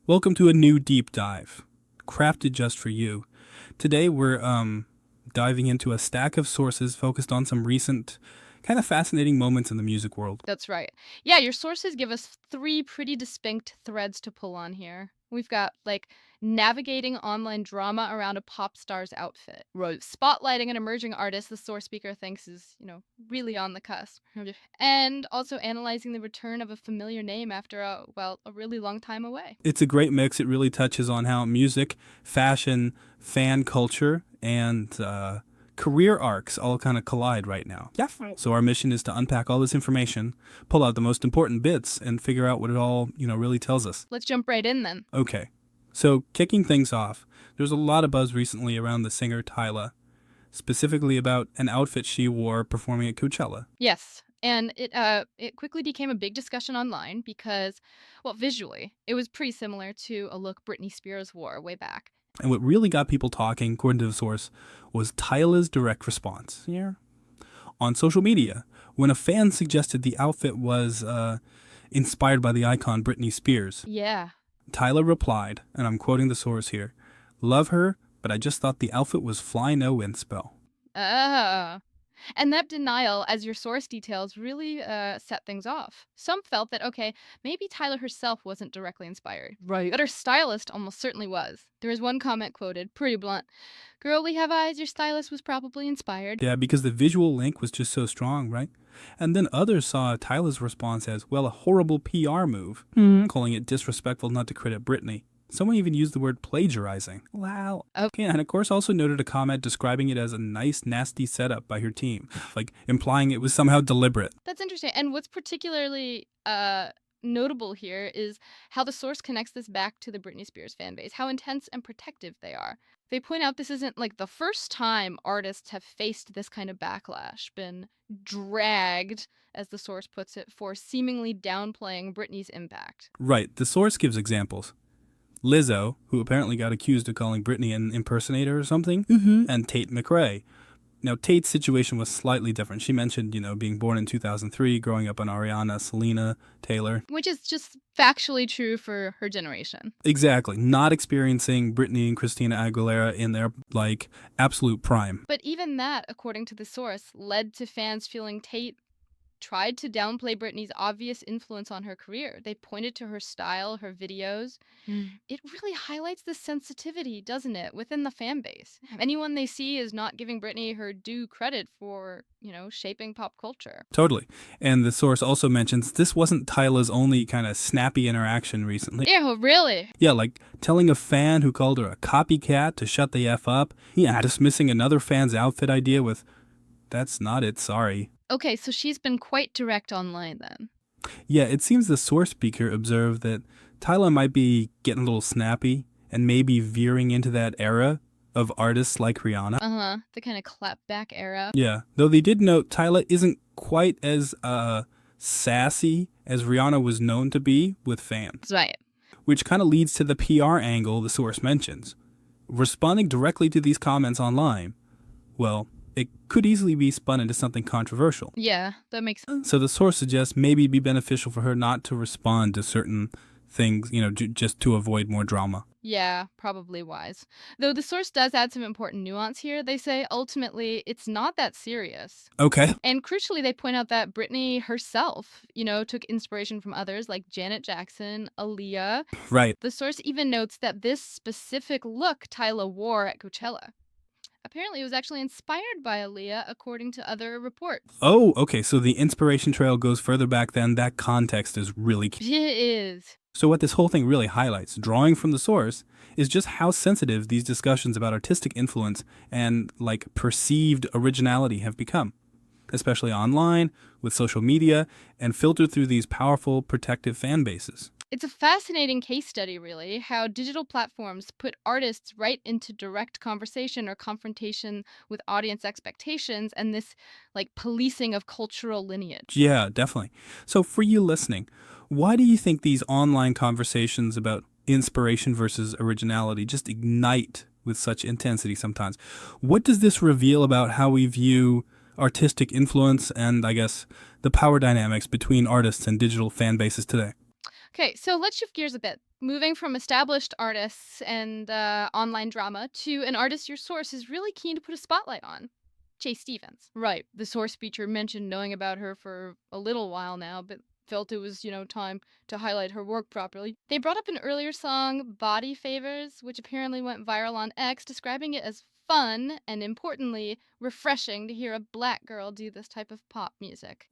Welcome to a new deep dive, crafted just for you. Today we're diving into a stack of sources focused on some recent, kind of fascinating moments in the music world. That's right. Yeah, your sources give us three pretty distinct threads to pull on here. We've got navigating online drama around a pop star's outfit, spotlighting an emerging artist the source speaker thinks is, really on the cusp, and also analyzing the return of a familiar name after a really long time away. It's a great mix. It really touches on how music, fashion, fan culture, and career arcs all kind of collide right now. Yeah. So our mission is to unpack all this information, pull out the most important bits, and figure out what it all, really tells us. Let's jump right in then. Okay. So, kicking things off, there's a lot of buzz recently around the singer Tyla, specifically about an outfit she wore performing at Coachella. Yes. And it quickly became a big discussion online because, well, visually, it was pretty similar to a look Britney Spears wore way back. And what really got people talking, according to the source, was Tyla's direct response. Yeah. On social media, when a fan suggested the outfit was inspired by the icon Britney Spears, Yeah. Tyla replied, and I'm quoting the source here, "Love her, but I just thought the outfit was fly no inspo." Oh. And that denial, as your source details, really set things off. Some felt that, okay, maybe Tyler herself wasn't directly inspired. Right. But her stylist almost certainly was. There was one comment quoted, pretty blunt. "Girl, we have eyes, your stylist was probably inspired." Yeah, because the visual link was just so strong, right? And then others saw Tyla's response as, well, a horrible PR move, calling it disrespectful not to credit Britney. Someone even used the word plagiarizing. Wow. Okay, and of course also noted a comment describing it as a nice, nasty setup by her team, like implying it was somehow deliberate. That's interesting. And what's particularly notable here is how the source connects this back to the Britney Spears fan base, how intense and protective they are. They point out this isn't the first time artists have faced this kind of backlash, been dragged, as the source puts it, for seemingly downplaying Britney's impact. Right, the source gives examples. Lizzo, who apparently got accused of calling Britney an impersonator or something, and Tate McRae. Now, Tate's situation was slightly different. She mentioned, being born in 2003, growing up on Ariana, Selena, Taylor. Which is just factually true for her generation. Exactly. Not experiencing Britney and Christina Aguilera in their, absolute prime. But even that, according to the source, led to fans feeling Tate tried to downplay Britney's obvious influence on her career. They pointed to her style, her videos. It really highlights the sensitivity, doesn't it, within the fan base? Anyone they see is not giving Britney her due credit for, shaping pop culture. Totally. And the source also mentions this wasn't Tyla's only kind of snappy interaction recently. Ew, really? Yeah, like telling a fan who called her a copycat to shut the F up. Yeah, dismissing another fan's outfit idea with, "That's not it, sorry." Okay, so she's been quite direct online then. Yeah, it seems the source speaker observed that Tyla might be getting a little snappy and maybe veering into that era of artists like Rihanna. Uh-huh, the kind of clapback era. Yeah, though they did note Tyla isn't quite as sassy as Rihanna was known to be with fans. Right. Which kind of leads to the PR angle the source mentions. Responding directly to these comments online, well, it could easily be spun into something controversial. Yeah, that makes sense. So the source suggests maybe it'd be beneficial for her not to respond to certain things, just to avoid more drama. Yeah, probably wise. Though the source does add some important nuance here. They say ultimately it's not that serious. Okay. And crucially, they point out that Britney herself, took inspiration from others like Janet Jackson, Aaliyah. Right. The source even notes that this specific look Tyla wore at Coachella, apparently it was actually inspired by Aaliyah, according to other reports. Oh, okay. So the inspiration trail goes further back then. That context is really key. It is. So what this whole thing really highlights, drawing from the source, is just how sensitive these discussions about artistic influence and, perceived originality have become, especially online, with social media, and filtered through these powerful, protective fan bases. It's a fascinating case study, really, how digital platforms put artists right into direct conversation or confrontation with audience expectations and this, policing of cultural lineage. Yeah, definitely. So for you listening, why do you think these online conversations about inspiration versus originality just ignite with such intensity sometimes? What does this reveal about how we view artistic influence and, I guess, the power dynamics between artists and digital fan bases today? Okay, so let's shift gears a bit. Moving from established artists and online drama to an artist your source is really keen to put a spotlight on. Chase Stevens. Right. The source feature mentioned knowing about her for a little while now, but felt it was, time to highlight her work properly. They brought up an earlier song, Body Favors, which apparently went viral on X, describing it as fun and, importantly, refreshing to hear a black girl do this type of pop music.